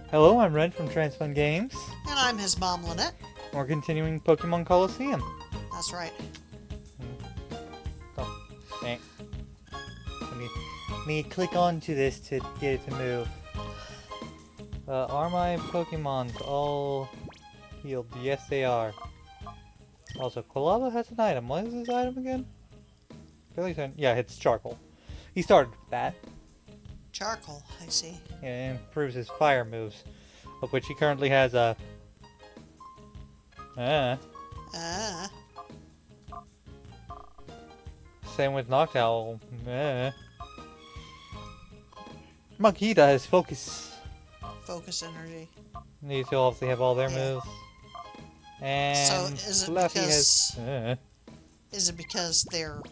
Hello, I'm Red from Transfun Games. And I'm his mom, Lynette. We're continuing Pokemon Colosseum. That's right. Oh, dang. Let me click onto this to get it to move. Are my Pokemons all healed? Yes, they are. Also, Kolava has an item. What is his item again? Yeah, it's charcoal. He started with that. Charcoal, I see. And it improves his fire moves, of which he currently has a... Same with Noctowl. Makita has focus. Focus energy. These two obviously have all their moves. And so is it Fluffy because has... is it because they're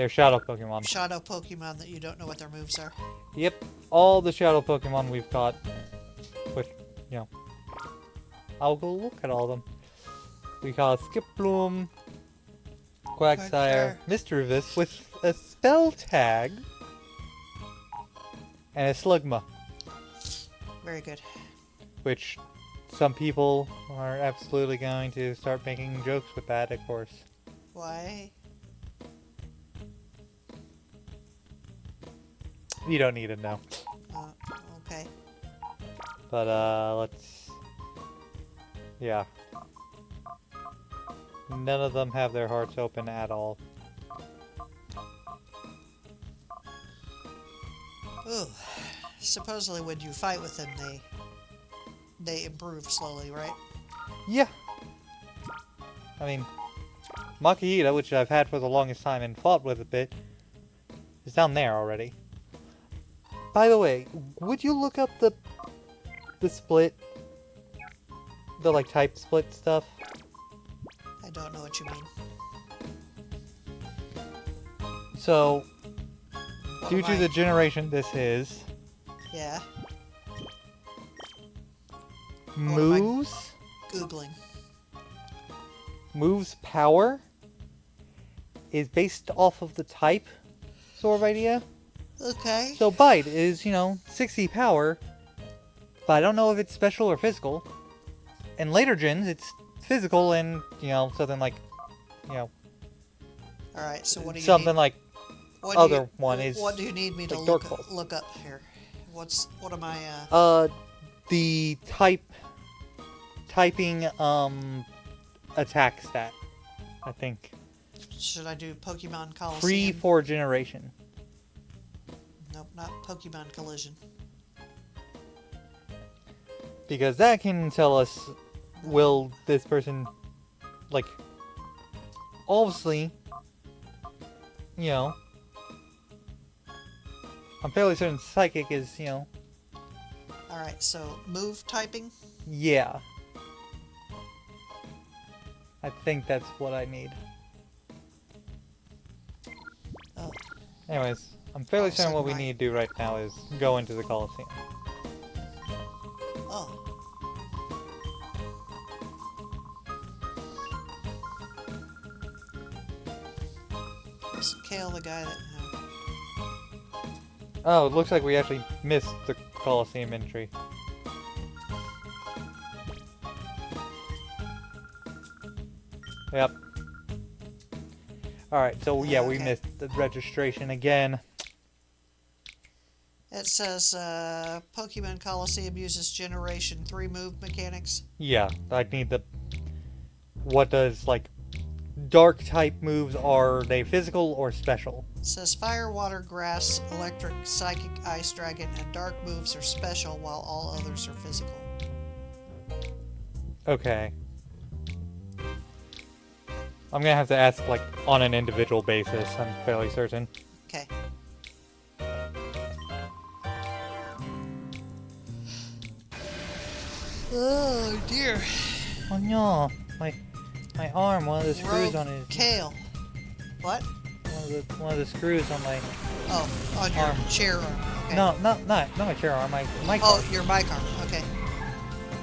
shadow Pokemon. shadow Pokemon that you don't know what their moves are? Yep, all the shadow Pokemon we've got. Which, you know, I'll go look at all of them. We got Skiploom, Quagsire, Misdreavus with a spell tag, and a Slugma. Very good. Which some people are absolutely going to start making jokes with that, of course. Why? You don't need to know. Okay. But, let's... Yeah. None of them have their hearts open at all. Ooh. Supposedly when you fight with them, they improve slowly, right? Yeah. I mean, Makihita, which I've had for the longest time and fought with a bit, is down there already. By the way, would you look up the split? The, like, type split stuff? I don't know what you mean. So, due to the generation this is... Yeah? Moves? Googling. Moves power is based off of the type sort of idea. Okay. So Bite is, 60 power, but I don't know if it's special or physical. In later gens, it's physical and, something like, Alright, so what do you something need? like What do you need me to like look up here? What am I, the typing, attack stat, I think. Should I do Pokemon Colosseum? Free for generation. Nope, not Pokemon Collision. Because that can tell us, will this person, like, obviously, I'm fairly certain Psychic is, Alright, so move typing? Yeah. I think that's what I need. Oh. Anyways, I'm fairly certain what we need to do right now is go into the Colosseum. Oh. Is Kale the guy that... Oh, it looks like we actually missed the Colosseum entry. Yep. Alright, so yeah, we missed the registration again. It says, Pokemon Colosseum uses Generation 3 move mechanics. Yeah, I need the... What does, like, dark type moves, are they physical or special? It says Fire, Water, Grass, Electric, Psychic, Ice Dragon, and Dark moves are special while all others are physical. Okay. I'm gonna have to ask, like, on an individual basis, I'm fairly certain. Okay. Oh dear. Oh no, my arm, one of the screws on it. Kale. What? One of the screws on my... Oh, on your arm. chair arm. Okay. No, not my chair arm, my mic Oh, arm. your mic arm. Okay.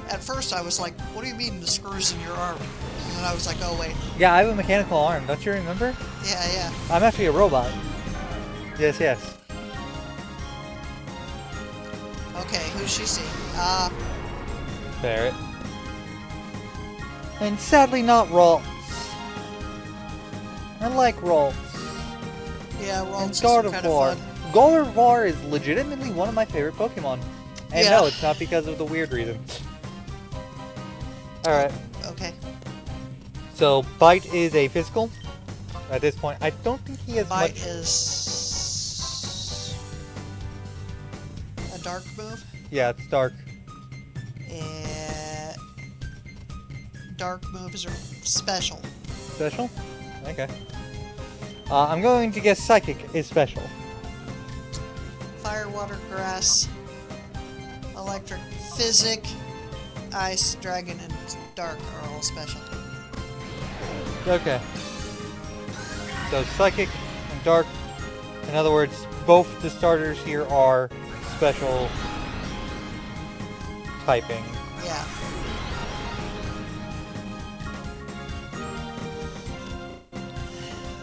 At first I was like, what do you mean the screws in your arm? And then I was like, oh wait. Yeah, I have a mechanical arm, don't you remember? Yeah. I'm actually a robot. Yes. Okay, who's she see? ferret. And sadly not Ralts. I like Ralts. Yeah, And Ralts is kind of Gardevoir. fun. Gardevoir is legitimately one of my favorite Pokemon. And Yeah. no, it's not because of the weird reason. Alright, Okay. so Bite is a physical. At this point, I don't think he has Bite much... is a dark move. Yeah, it's dark. And dark moves are special. Special? Okay. I'm going to guess Psychic is special. Fire, water, grass, electric, physic, ice, dragon, and dark are all special. Okay. So Psychic and Dark. In other words, both the starters here are special typing. Yeah.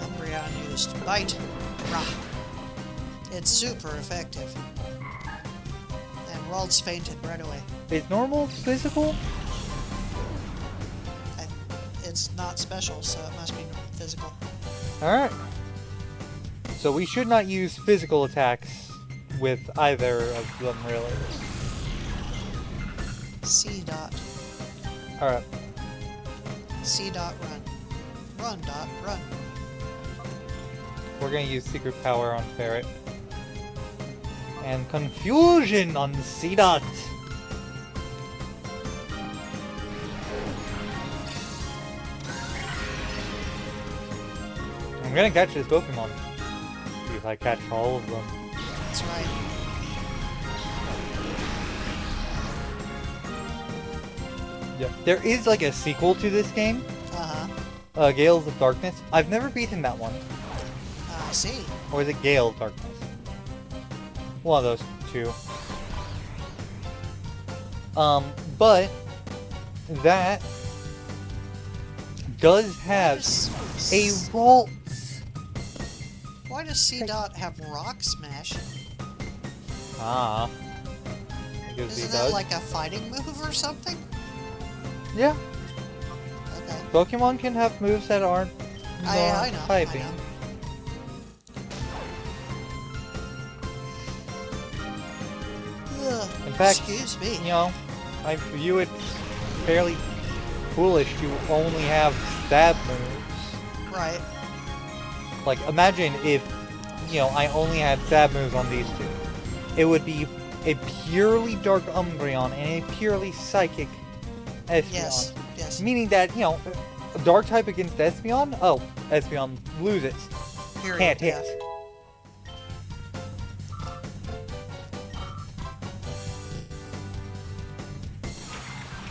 Umbreon used Bite. Rah. It's super effective. And Ralts fainted right away. Is normal physical? It's not special, so it must be physical. Alright. So we should not use physical attacks with either of them, really. C dot. Alright. C dot run. Run dot run. We're going to use Secret Power on Ferret. And Confusion on C-Dot. I'm going to catch this Pokemon. See if I catch all of them. That's right. Yeah. There is like a sequel to this game. Uh-huh. Gales of Darkness. I've never beaten that one. I see. Or is it Gale of Darkness? One of those two. But that does have a Ralts. Why does C dot have Rock Smash? Ah. Because he Isn't that does. like a fighting move or something? Yeah. Okay. Pokemon can have moves that aren't I know. typing. I know. Ugh, In fact, excuse me. you know, I view it fairly foolish to only have stab moves. Right. Like, imagine if, you know, I only had stab moves on these two. It would be a purely Dark Umbreon and a purely Psychic Espeon. Yes. Yes. Meaning that, you know, Dark type against Espeon? Oh, Espeon loses. Period. Can't Yeah. hit.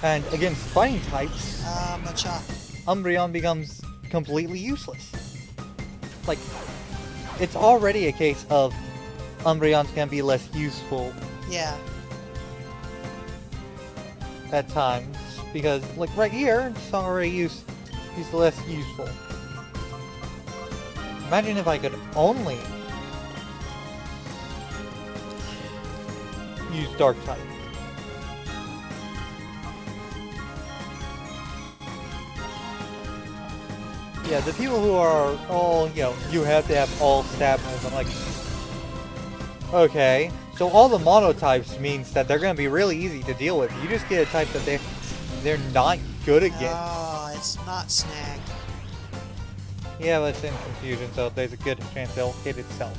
And against fighting types, Machop. Umbreon becomes completely useless. Like, it's already a case of Umbreon's gonna be less useful Yeah. at times. Because, like, right here, it's already he's less useful. Imagine if I could only use Dark type. Yeah, the people who are all, you know, you have to have all stab moves, I'm like, okay. So all the monotypes means that they're going to be really easy to deal with. You just get a type that they're not good against. Oh, it's not Snag. Yeah, but it's in Confusion, so there's a good chance it'll hit itself.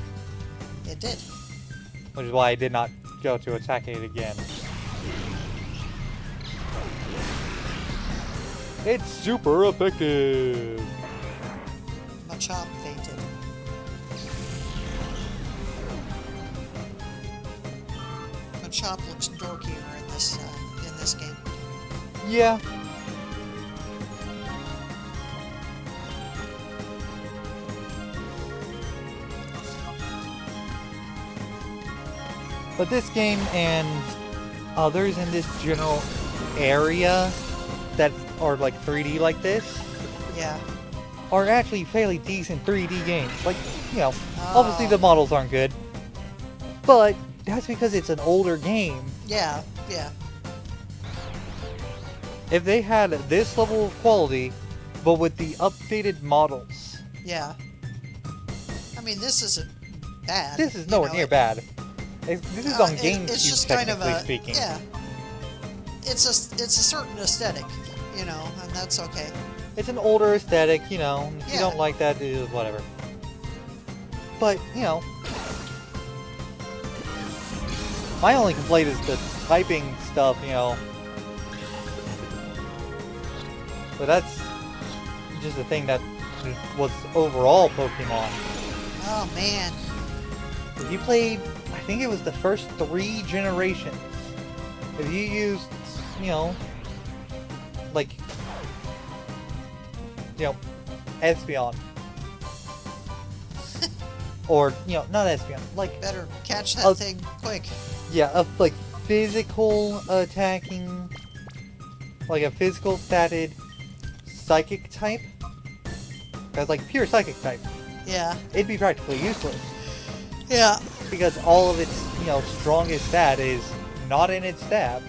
It did. Which is why I did not go to attack it again. It's super effective! Machop fainted. Machop looks dorkier in this game. Yeah. But this game and others in this general area that are like 3D like this Yeah. are actually fairly decent 3D games. Like, you know, obviously the models aren't good, but that's because it's an older game. Yeah. Yeah. if they had this level of quality, but with the updated models. Yeah. I mean, this isn't bad. This is nowhere near bad. This is on GameCube, it's just kind of technically a, speaking. yeah. It's a certain aesthetic, you know, and that's okay. It's an older aesthetic, you know. If you Yeah. don't like that, whatever. But, you know, my only complaint is the typing stuff, you know. But that's just the thing that was overall Pokemon. Oh man. If you played, I think it was the first 3 generations. If you used, you know, like, you know, Espeon. Or, you know, not Espeon, like... Better catch that thing quick. Yeah, like, physical attacking... Like a physical statted psychic type. That's like pure psychic type. Yeah. It'd be practically useless. Yeah. Because all of its, you know, strongest stat is not in its stab.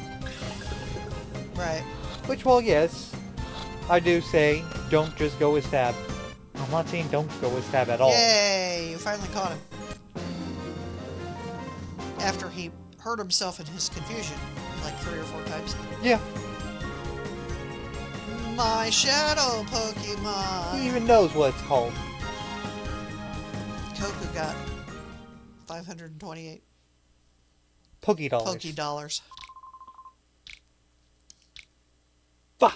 Right. Which, well, yes, I do say, don't just go with stab. I'm not saying don't go with stab at all. Yay! You finally caught him. After he hurt himself in his confusion, like 3 or 4 times. Yeah. My shadow Pokemon! He even knows what it's called. Koku got 528 Pokédollars. Pokédollars. Bah!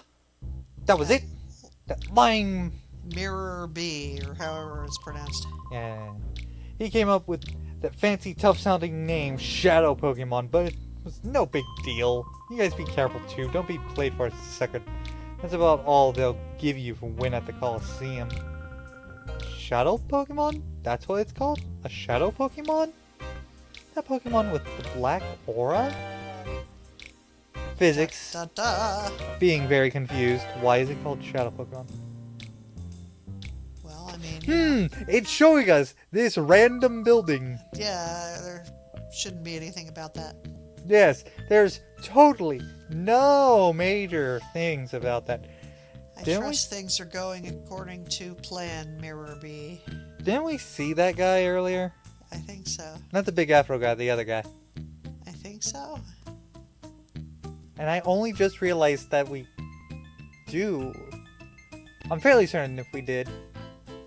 That was it? Mine... Mirror B, or however it's pronounced. Yeah. He came up with that fancy, tough-sounding name, Shadow Pokemon, but it was no big deal. You guys be careful, too. Don't be played for a second. That's about all they'll give you for win at the Colosseum. Shadow Pokemon? That's what it's called? A Shadow Pokemon? That Pokemon with the black aura? Physics. Da, da, da. Being very confused. Why is it called Shadow Pokemon? Well, I mean... It's showing us this random building. Yeah, there shouldn't be anything about that. Yes, there's totally no major things about that. I Didn't trust things are going according to plan, Mirror B. Didn't we see that guy earlier? I think so. Not the big afro guy, the other guy. I think so. And I only just realized that we do. I'm fairly certain if we did.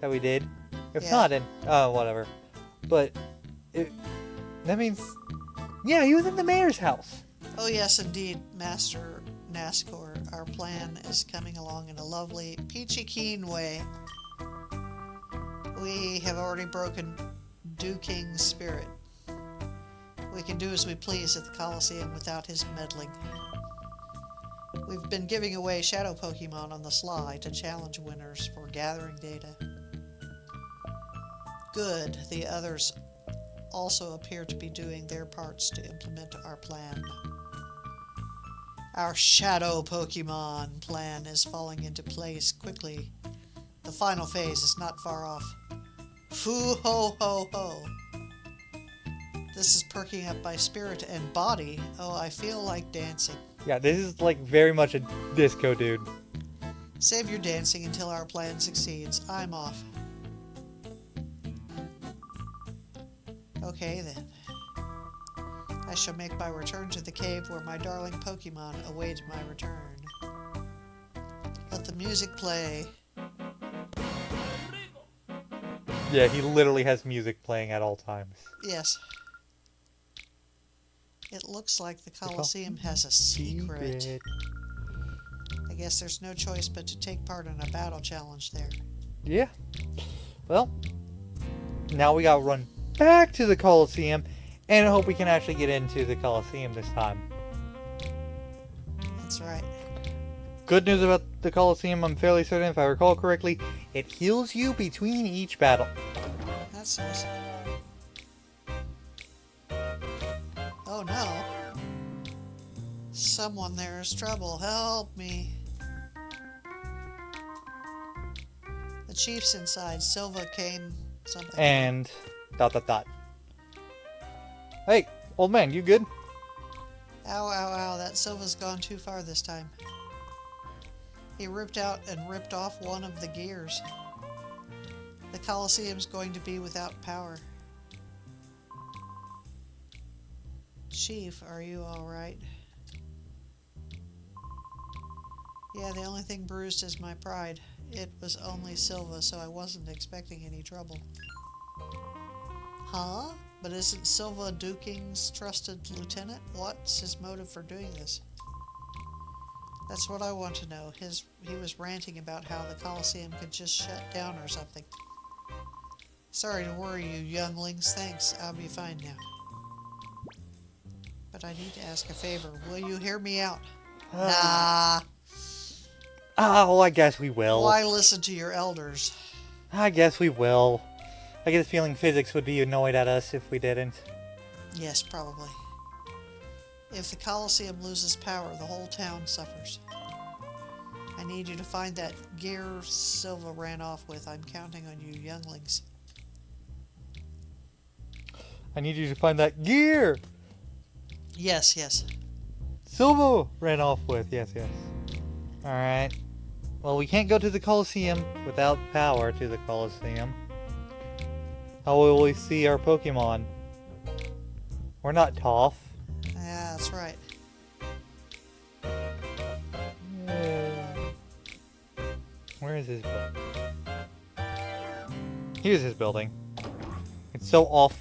That we did. If Yeah. not, then, whatever. But, that means, yeah, he was in the mayor's house. Oh yes, indeed, Master Nascor. Our plan is coming along in a lovely, peachy keen way. We have already broken Dew King's spirit. We can do as we please at the Colosseum without his meddling. We've been giving away Shadow Pokemon on the sly to challenge winners for gathering data. Good, the others also appear to be doing their parts to implement our plan. Our Shadow Pokemon plan is falling into place quickly. The final phase is not far off. Foo ho ho ho. This is perking up my spirit and body. Oh, I feel like dancing. Yeah, this is like very much a disco dude. Save your dancing until our plan succeeds. I'm off. Okay then. I shall make my return to the cave where my darling Pokemon await my return. Let the music play. Yeah, he literally has music playing at all times. Yes. It looks like the Colosseum has a secret. I guess there's no choice but to take part in a battle challenge there. Yeah. Well, now we gotta run back to the Colosseum and hope we can actually get into the Colosseum this time. That's right. Good news about the Colosseum, I'm fairly certain, if I recall correctly, it heals you between each battle. That's nice. Oh no. Someone there is trouble. Help me. The chief's inside. Silva came something. And ... Hey, old man, you good? Ow, ow, ow. That Silva's gone too far this time. He ripped out and ripped off one of the gears. The Colosseum's going to be without power. Chief, are you alright? Yeah, the only thing bruised is my pride. It was only Silva, so I wasn't expecting any trouble. Huh? But isn't Silva Duking's trusted lieutenant? What's his motive for doing this? That's what I want to know. He was ranting about how the Colosseum could just shut down or something. Sorry to worry you, younglings. Thanks, I'll be fine now. But I need to ask a favor. Will you hear me out? Nah. Oh, I guess we will. Why listen to your elders? I guess we will. I get the feeling physics would be annoyed at us if we didn't. Yes, probably. If the Colosseum loses power, the whole town suffers. I need you to find that gear Silva ran off with. I'm counting on you, younglings. I need you to find that gear Yes, yes. Silva ran off with. Yes, yes. Alright. Well, we can't go to the Colosseum without power to the Colosseum. How will we see our Pokemon? We're not Toph. Yeah, that's right. Where is his building? Here's his building. It's so off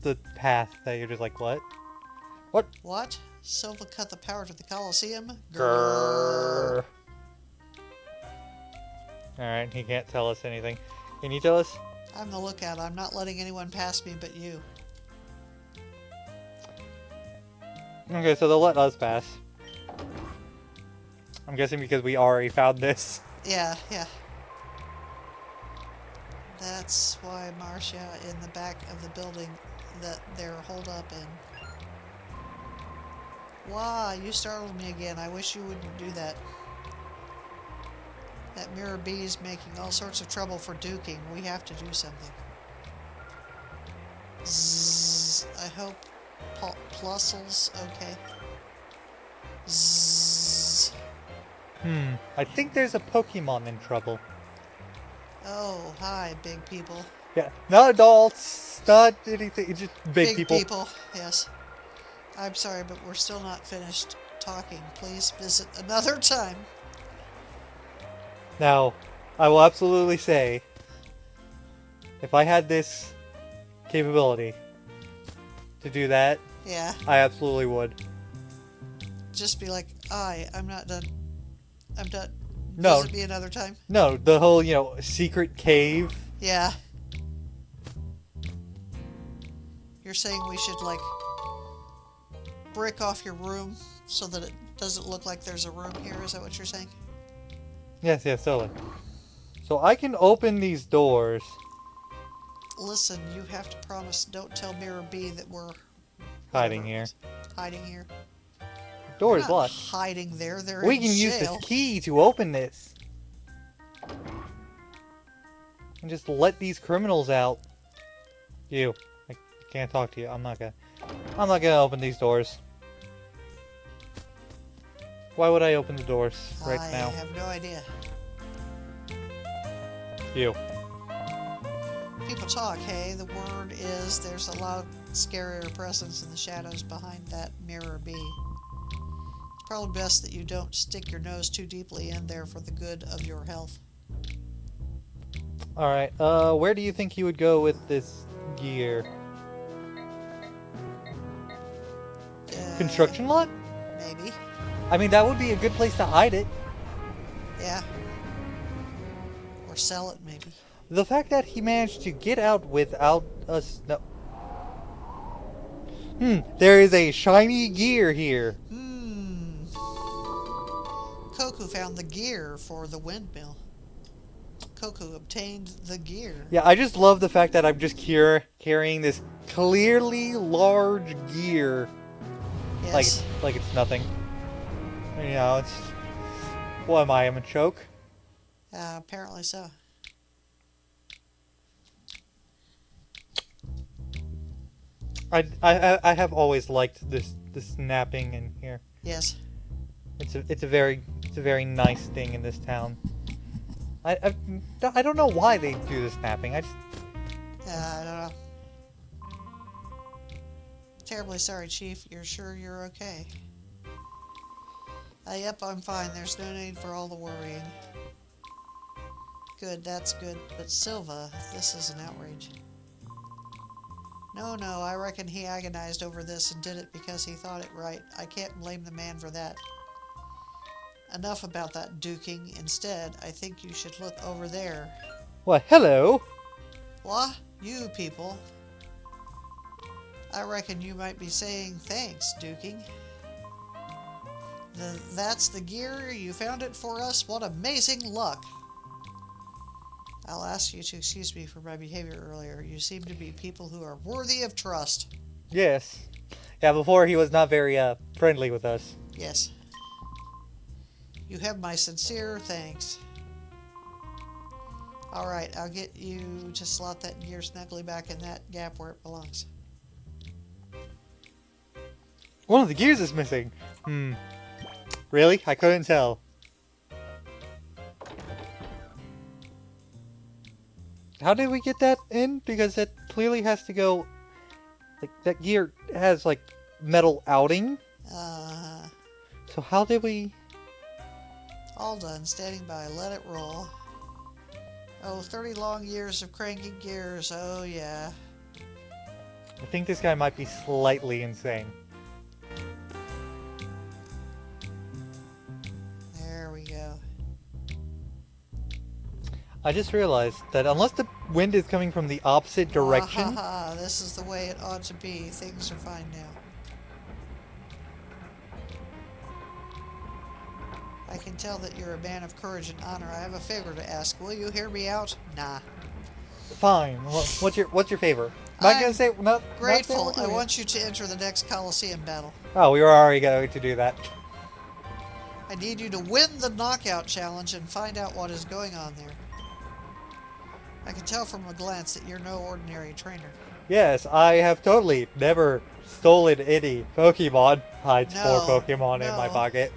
the path that you're just like, what? What? What? Silva cut the power to the Colosseum? Grrr. Alright, he can't tell us anything. Can you tell us? I'm the lookout. I'm not letting anyone pass me but you. Okay, so they'll let us pass. I'm guessing because we already found this. Yeah, yeah. That's why Marcia in the back of the building that they're holed up in. Wow, you startled me again. I wish you wouldn't do that. That Mirror Bee's making all sorts of trouble for duking. We have to do something. Zzz. I hope Plusle's okay. Zzz. I think there's a Pokemon in trouble. Oh, hi, big people. Yeah, not adults, not anything, just big people. Big people, yes. I'm sorry, but we're still not finished talking. Please visit another time. Now, I will absolutely say, if I had this capability to do that, Yeah. I absolutely would. Just be like, I'm not done. I'm done. No. Visit me another time. No, the whole, secret cave. Yeah. You're saying we should, like, brick off your room so that it doesn't look like there's a room here? Is that what you're saying? Yes, totally. So I can open these doors. Listen, you have to promise, don't tell Mirror B that we're Hiding here. Hiding here. Door We're is not locked. hiding there. They're We in can use jail. this key to open this. And just let these criminals out. You. I can't talk to you. I'm not gonna open these doors. Why would I open the doors right now? I have no idea. You. People talk, hey? The word is there's a loud, scarier presence in the shadows behind that Mirror B. It's probably best that you don't stick your nose too deeply in there for the good of your health. Alright, where do you think you would go with this gear? Construction lot? Maybe. I mean, that would be a good place to hide it. Yeah. Or sell it, maybe. The fact that he managed to get out without us... No. There is a shiny gear here. Koku found the gear for the windmill. Koku obtained the gear. Yeah, I just love the fact that I'm just carrying this clearly large gear. Yes. Like it's nothing. It's... What am I, a choke? Apparently so. I have always liked this snapping in here. Yes. It's a very It's a very nice thing in this town. I don't know why they do the snapping. I I don't know. Terribly sorry, Chief. You're sure you're okay? Yep, I'm fine. There's no need for all the worrying. Good, that's good. But Silva, this is an outrage. No, I reckon he agonized over this and did it because he thought it right. I can't blame the man for that. Enough about that duking. Instead, I think you should look over there. Well, hello. What? You people. I reckon you might be saying thanks, duking. That's the gear? You found it for us? What amazing luck! I'll ask you to excuse me for my behavior earlier. You seem to be people who are worthy of trust. Yes. Yeah, before he was not very friendly with us. Yes. You have my sincere thanks. Alright, I'll get you to slot that gear snugly back in that gap where it belongs. One of the gears is missing. Really? I couldn't tell. How did we get that in? Because it clearly has to go... Like, that gear has, like, metal outing. So how did we... All done. Standing by. Let it roll. Oh, 30 long years of cranking gears. Oh, yeah. I think this guy might be slightly insane. There we go. I just realized that unless the wind is coming from the opposite direction... This is the way it ought to be. Things are fine now. I can tell that you're a man of courage and honor. I have a favor to ask. Will you hear me out? Nah. Fine. Well, what's your favor? Am I gonna say not grateful. Not I want you to enter the next Colosseum battle. Oh, we were already going to do that. I need you to win the knockout challenge and find out what is going on there. I can tell from a glance that you're no ordinary trainer. Yes, I have totally never stolen any Pokemon. Hides No, 4 Pokemon in my no. pocket.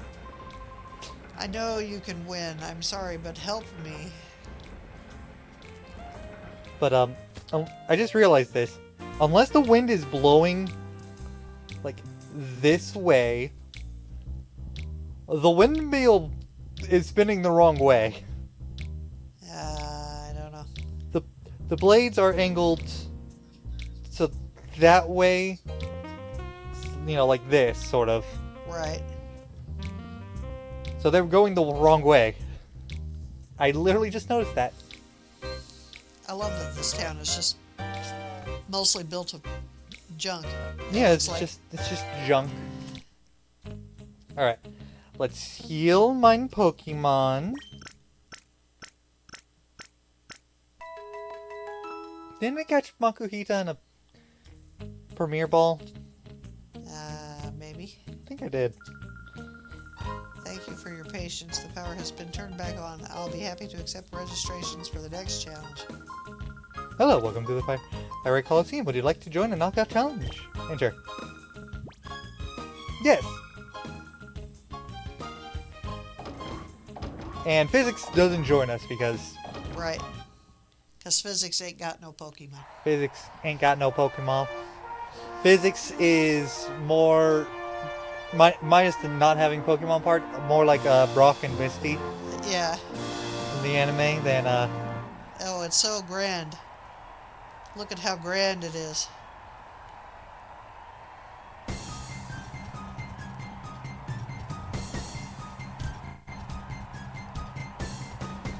I know you can win. I'm sorry, but help me. But I just realized this. Unless the wind is blowing like this way, the windmill is spinning the wrong way. I don't know. The blades are angled so that way, you know, like this sort of. Right. So they're going the wrong way. I literally just noticed that. I love that this town is just mostly built of junk. Yeah, it's like, just junk. Alright. Let's heal mine Pokemon. Didn't I catch Makuhita in a Premier Ball? Maybe. I think I did. Thank you for your patience. The power has been turned back on. I'll be happy to accept registrations for the next challenge. Hello, welcome to the Pokemon Colosseum. Would you like to join a knockout challenge? Enter. Yes. And Physics doesn't join us because Right. Because Physics ain't got no Pokemon. Physics ain't got no Pokemon. Physics is more, minus the not having Pokemon part, more like Brock and Misty Yeah. in the anime than Oh, it's so grand. Look at how grand it is.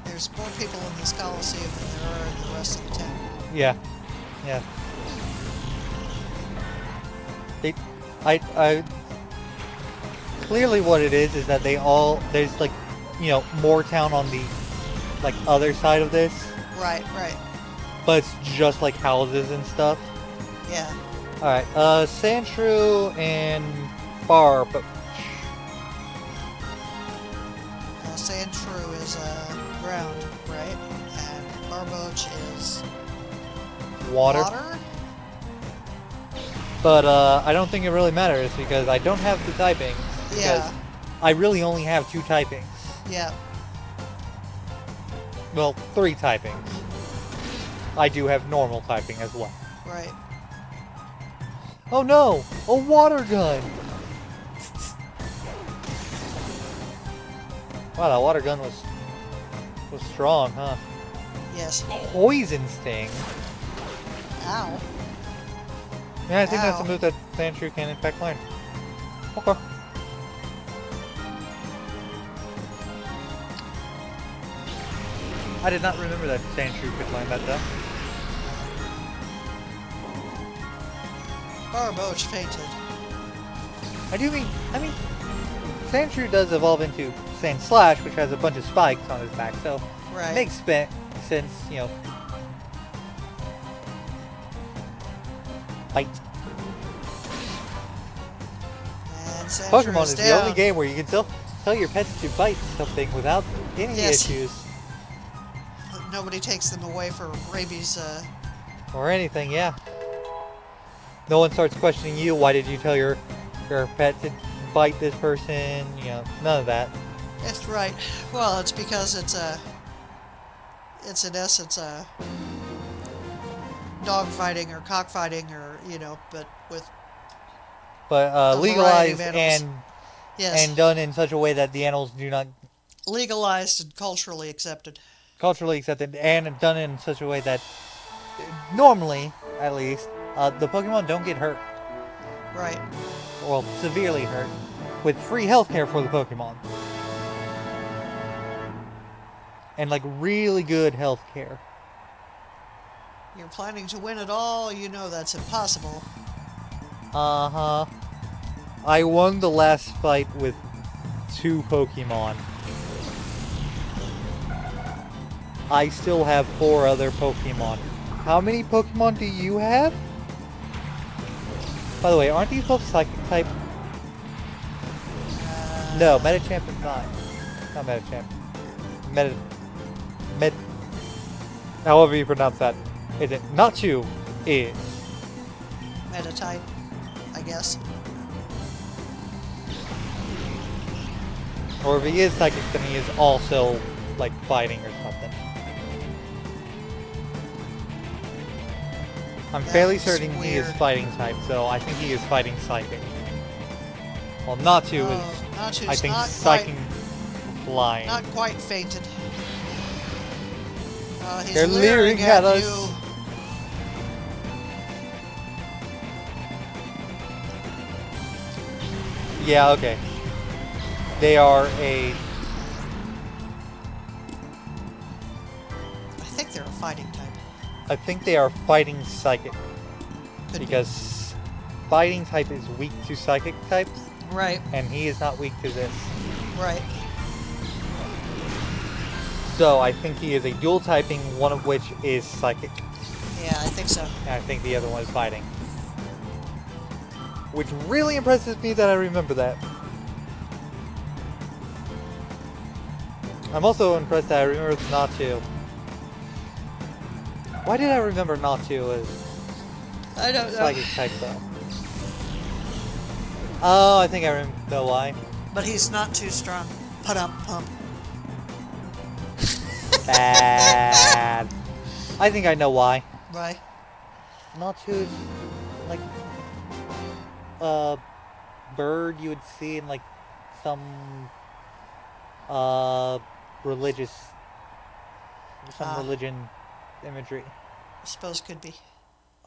There's more people in this Colosseum than there are in the rest of the town. yeah. I clearly what it is that there's like, you know, more town on the like other side of this, Right. but it's just like houses and stuff. Yeah. Alright, Sandshrew and Barb. Sandshrew is ground, right? And Barboach is Water. water? But I don't think it really matters because I don't have the typings. Because Yeah. I really only have 2 typings. Yeah. Well, 3 typings. I do have normal typing as well. Right. Oh no! A water gun! Wow, that water gun was strong, huh? Yes. Poison Sting. Ow. Yeah, I think that's a Ow. move that Sandshrew can in fact learn. Okay. I did not remember that Sandshrew could learn that though. Barboach fainted. I mean, Sandshrew does evolve into Sand Slash, which has a bunch of spikes on his back, so Right. it makes sense, you know. Bite. And Sandshrew Pokemon is down. the only game where you can tell your pets to bite something without any Yes. issues. Nobody takes them away for rabies. Or anything, yeah. No one starts questioning you, why did you tell your pet to bite this person, you know, none of that. That's right. Well, it's because it's in essence dog fighting or cockfighting, or but with But a variety legalized of animals. Yes, and done in such a way that the animals do not legalized and culturally accepted. culturally accepted, and done in such a way that normally, at least, the Pokemon don't get hurt. Right. Well, severely hurt, with free healthcare for the Pokemon. And like really good healthcare. You're planning to win it all. You know that's impossible. Uh-huh. I won the last fight with 2 Pokemon. I still have 4 other Pokemon. How many Pokemon do you have? By the way, aren't these both Psychic type? No, Metachamp is not. Not Metachamp. However you pronounce that. Is it Nachu? Is. Metatype, I guess. Or if he is Psychic, then he is also, like, fighting or something. I'm fairly That's certain he is weird. fighting type, so I think he is fighting Psychic. Well, Natu Oh, is, Nachu's I think, not Psychic flying. Not quite fainted. He's They're leering leering at us. you. Yeah, okay. They are a... I think they're a fighting type. I think they are fighting Psychic. Could be. Because fighting type is weak to Psychic types, Right, and he is not weak to this. right. So I think he is a dual typing, one of which is Psychic. Yeah, I think so. And I think the other one is fighting. Which really impresses me that I remember that. I'm also impressed that I remember Natu. Why did I remember Natu as I don't know. Psychic type though? Oh, I think I know why. But he's not too strong. Pump. Bad. I think I know why. Right. Natu is like a bird you would see in like some religious religion imagery. I suppose could be.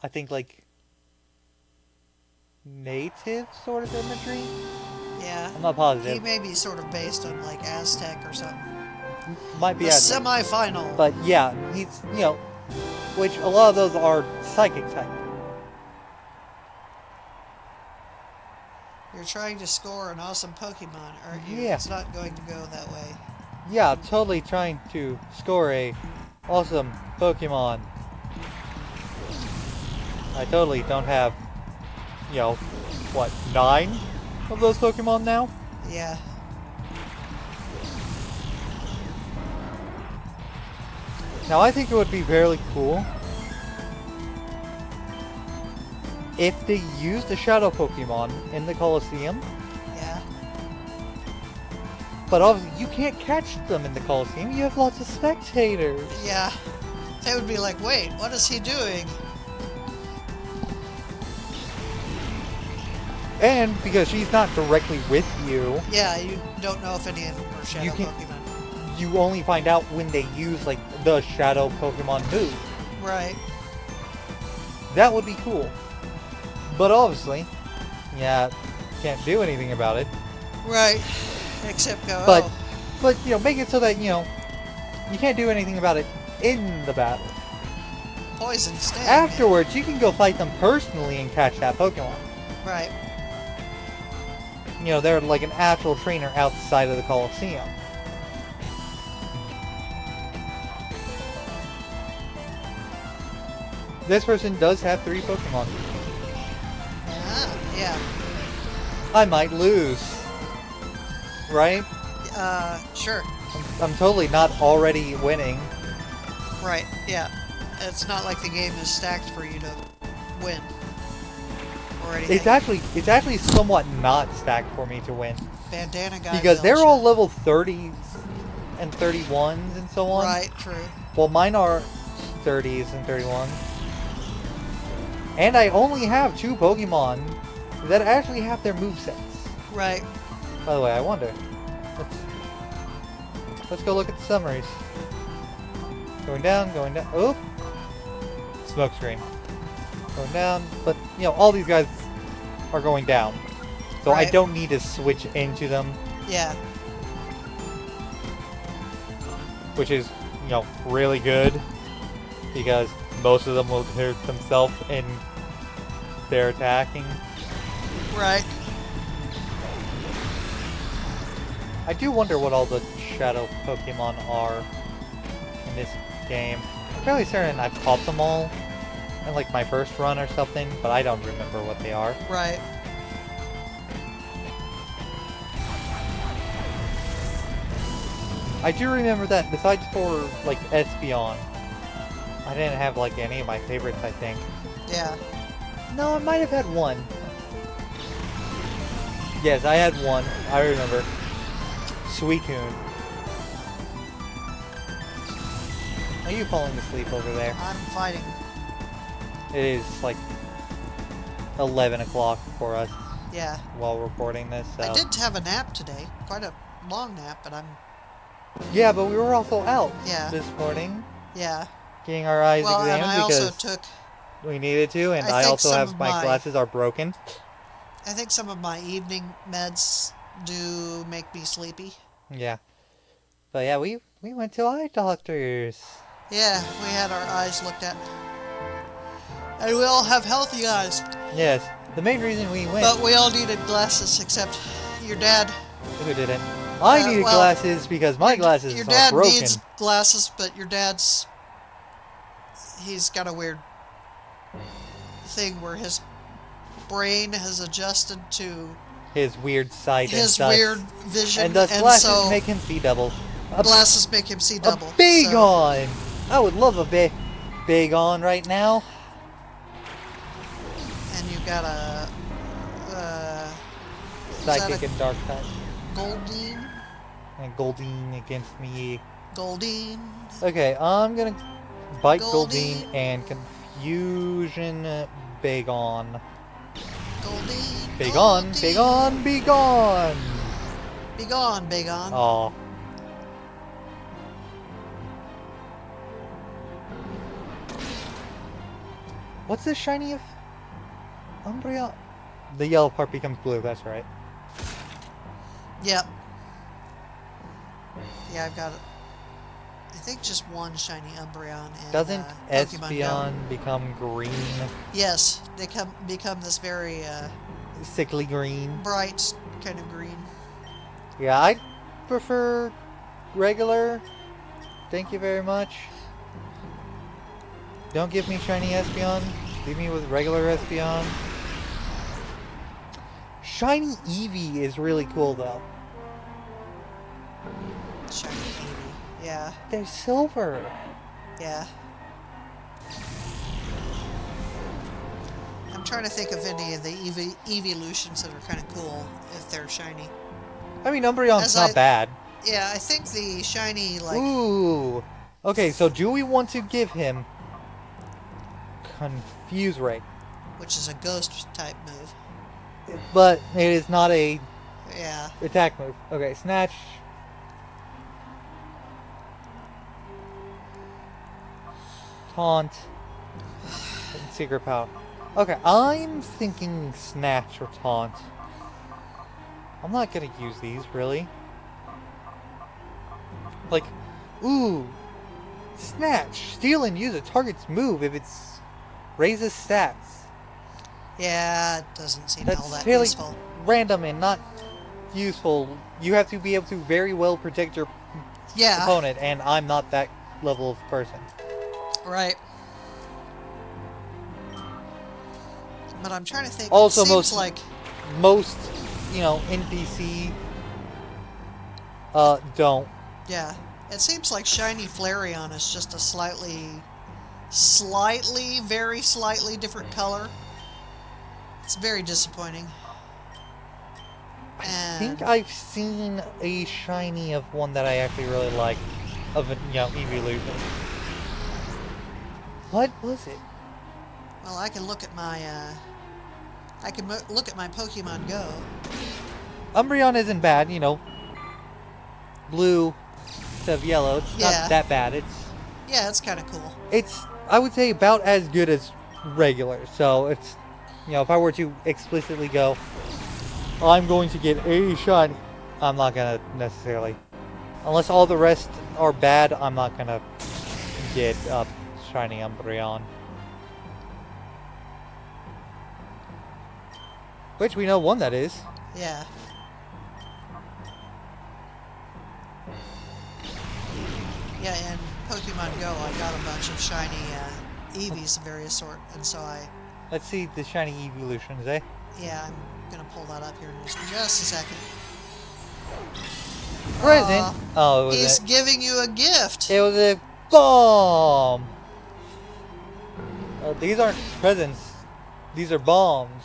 I think like native sort of imagery. Yeah. I'm not positive. He may be sort of based on like Aztec or something. Might be The Aztec. semi-final. But yeah, he's, you know, which a lot of those are Psychic type. You're trying to score an awesome Pokemon, aren't you? Yeah. It's not going to go that way. Yeah, totally trying to score a awesome Pokemon. I totally don't have, you know, what, 9 of those Pokemon now? Yeah. Now I think it would be very cool if they used the Shadow Pokemon in the Colosseum, Yeah. But obviously, you can't catch them in the Colosseum. You have lots of spectators. Yeah. They would be like, wait, what is he doing? And because she's not directly with you, Yeah, you don't know if any of them are shadow Pokemon. you only find out when they use, like, the shadow Pokemon move. Right. That would be cool. But obviously, yeah, can't do anything about it. Right. Except go, But, oh, but you know, make it so that, you know, you can't do anything about it in the battle. poison sting. Afterwards, you can go fight them personally and catch that Pokemon. Right. You know, they're like an actual trainer outside of the Colosseum. This person does have 3 Pokemon. Ah, yeah. I might lose. Right? Sure. I'm totally not already winning. Right, yeah. It's not like the game is stacked for you to win. Or anything. It's actually somewhat not stacked for me to win. Bandana guy. Because they're Belcher. all level 30s and 31s and so on. Right, true. Well, mine are 30s and 31s. And I only have 2 Pokemon that actually have their movesets. Right. By the way, I wonder. Let's go look at the summaries. Going down, going down. Oh! Smoke screen. Going down. But, you know, all these guys are going down. So I Right. don't need to switch into them. Yeah. Which is, you know, really good. Because most of them will hurt themselves in their attacking. Right. I do wonder what all the shadow Pokemon are in this game. I'm fairly certain I've caught them all in like my first run or something, but I don't remember what they are. Right. I do remember that besides for like Espeon, I didn't have like any of my favorites, I think. Yeah. No, I might have had one. Yes, I had one. I remember. Suicune. Are you falling asleep over there? I'm fighting. It is like 11 o'clock for us Yeah. while recording this. So. I did have a nap today. Quite a long nap, but I'm... Yeah, but we were also out Yeah. this morning Yeah. getting our eyes Well, and examined I also because took... we needed to, and I I think also some have of my my- glasses are broken. I think some of my evening meds do make me sleepy. Yeah. But yeah, we went to eye doctors. Yeah, we had our eyes looked at. And we all have healthy eyes. Yes. The main reason we went... But we all needed glasses except your dad. Who didn't? I needed well, glasses because my glasses Your are dad broken. needs glasses, but your dad's... He's got a weird thing where his brain has adjusted to His weird sight and his thus, weird vision, and thus and glasses so make him see double. glasses make him see double. A Bagon! I would love a Bagon right now. And you got a... Psychic and Dark type. Goldeen? And Goldeen against me. Goldeen? Okay, I'm gonna bite Goldeen. Goldeen and Confusion Bagon. Goldeen? Bagon! Goldeen. Bagon! Begone! Be gone, Bagon. Aw. What's this shiny of Umbreon? The yellow part becomes blue, that's right. Yep. Yeah, I've got, I think, just one shiny Umbreon. And, Doesn't Pokemon Go. Espeon become green? Yes, they become this very Sickly green? bright kind of green. Yeah, I prefer regular. Thank you very much. Don't give me shiny Espeon. Leave me with regular Espeon. Shiny Eevee is really cool though. Shiny Eevee. Yeah, They're silver. yeah. I'm trying to think of any of the evolutions that are kind of cool if they're shiny. I mean, Umbreon's As not I- bad. Yeah, I think the shiny, like... Ooh. Okay, so do we want to give him Confuse Ray? Which is a ghost type move. But it is not a Yeah. attack move. Okay, Snatch. Taunt. And Secret Power. Okay, I'm thinking Snatch or Taunt. I'm not gonna use these, really. Like, ooh. Snatch. Steal and use a target's move if it's raises stats. Yeah, it doesn't seem That's all that fairly useful. random and not useful. You have to be able to very well protect your Yeah, opponent, and I'm not that level of person. right. But I'm trying to think. Also, it seems like... most, NPC don't. Yeah. It seems like shiny Flareon is just a very slightly different color. It's very disappointing. I And think I've seen a shiny of one that I actually really like, of a, evolution. What was it? well, I can look at my look at my Pokemon Go. Umbreon isn't bad, blue instead of yellow. It's Yeah. not that bad. Yeah, it's kind of cool. It's, I would say, about as good as regular. So it's, if I were to explicitly go, I'm going to get a shiny, I'm not gonna necessarily, unless all the rest are bad, I'm not gonna get a shiny Umbreon. Which we know one that is. Yeah. Yeah, in Pokemon Go, I got a bunch of shiny Eevees of various sort, and so Let's see the shiny evolutions, eh? yeah, I'm gonna pull that up here in just a second. Present. Oh, it was He's giving you a gift. It was a bomb. These aren't presents. These are bombs.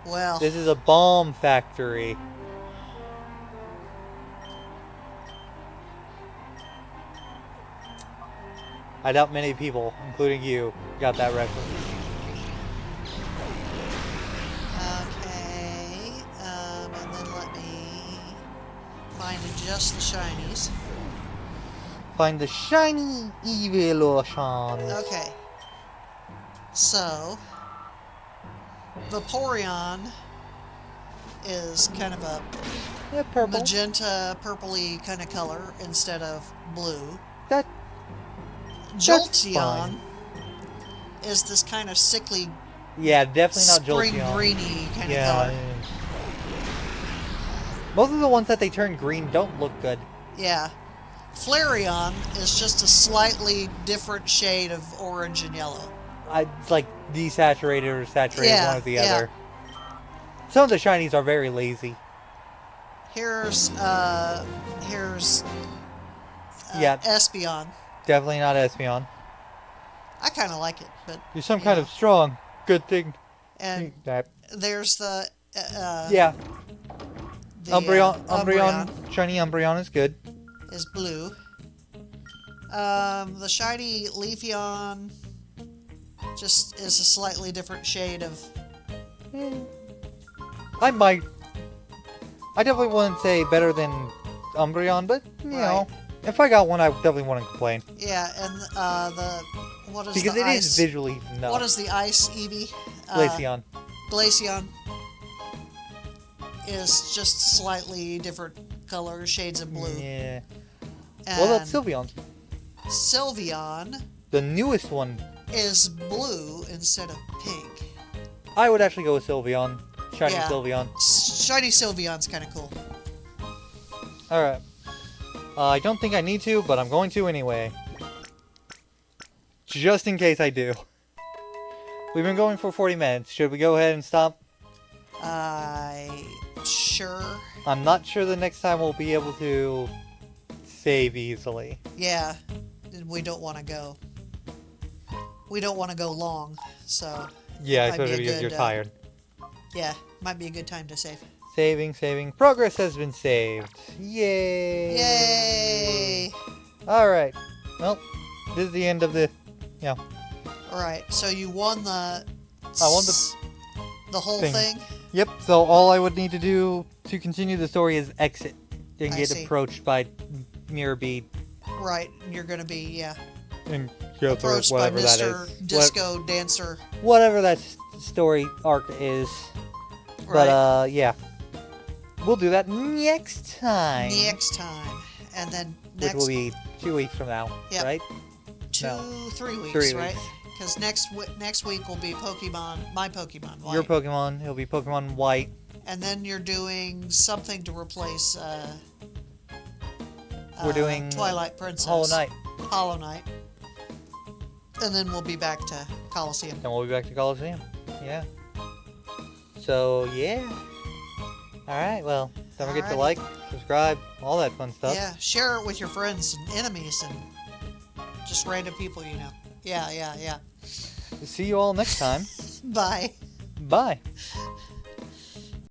Well, This is a bomb factory. I doubt many people, including you, got that reference. okay, and then let me find just the shinies. Find the shiny evolutions. Okay. So, Vaporeon is kind of a Yeah, purple. magenta, purpley kind of color instead of blue. That Jolteon fine. is this kind of sickly, Yeah, definitely not spring Jolteon. greeny kind of Yeah. color. Most of the ones that they turn green don't look good. Yeah. Flareon is just a slightly different shade of orange and yellow. It's like desaturated or saturated, Yeah, one or the yeah. other. Some of the shinies are very lazy. Here's Yeah. Espeon. Definitely not Espeon. I kind of like it, but You're some kind of strong, good thing. and That. there's the Yeah. the, Umbreon, shiny Umbreon is good. is blue. The shiny Leafeon just is a slightly different shade of... I definitely wouldn't say better than Umbreon, but, you know, if I got one, I definitely wouldn't complain. Yeah, and what is Because the it ice? is visually enough. What is the ice Eevee? Glaceon. Glaceon is just slightly different color shades of blue. Yeah. And What about Sylveon? Sylveon The newest one. is blue instead of pink. I would actually go with Sylveon. Shiny Yeah. Sylveon. Shiny Sylveon's kind of cool. Alright. I don't think I need to, but I'm going to anyway. Just in case I do. We've been going for 40 minutes. Should we go ahead and stop? Sure. I'm not sure the next time we'll be able to save easily. Yeah, we don't want to go. We don't want to go long, so Yeah, Might be especially a because good, you're tired. yeah, might be a good time to save. Saving. Progress has been saved. Yay! Yay! Alright. Well, this is the end of the... Alright, so you won the... I won the whole thing. thing? Yep, so all I would need to do to continue the story is exit and I get see. approached by Mirror Bead Right, you're gonna be, yeah. and go through Approached by whatever that Mr. is. Disco Dancer. Whatever that story arc is. Right. But, yeah. We'll do that next time. Next time. And then Which next will be 2 weeks from now, Yep. right? 3 weeks, 3 right? weeks. Because next week will be my Pokemon White. Your Pokemon, it'll be Pokemon White. And then you're doing something to replace We're doing Twilight Princess. Hollow Knight. And then we'll be back to Colosseum. Then we'll be back to Colosseum. Yeah. So, yeah. Alright, well, don't forget to Alrighty. like, subscribe, all that fun stuff. Yeah, share it with your friends and enemies and just random people you know. Yeah. See you all next time. Bye. Bye.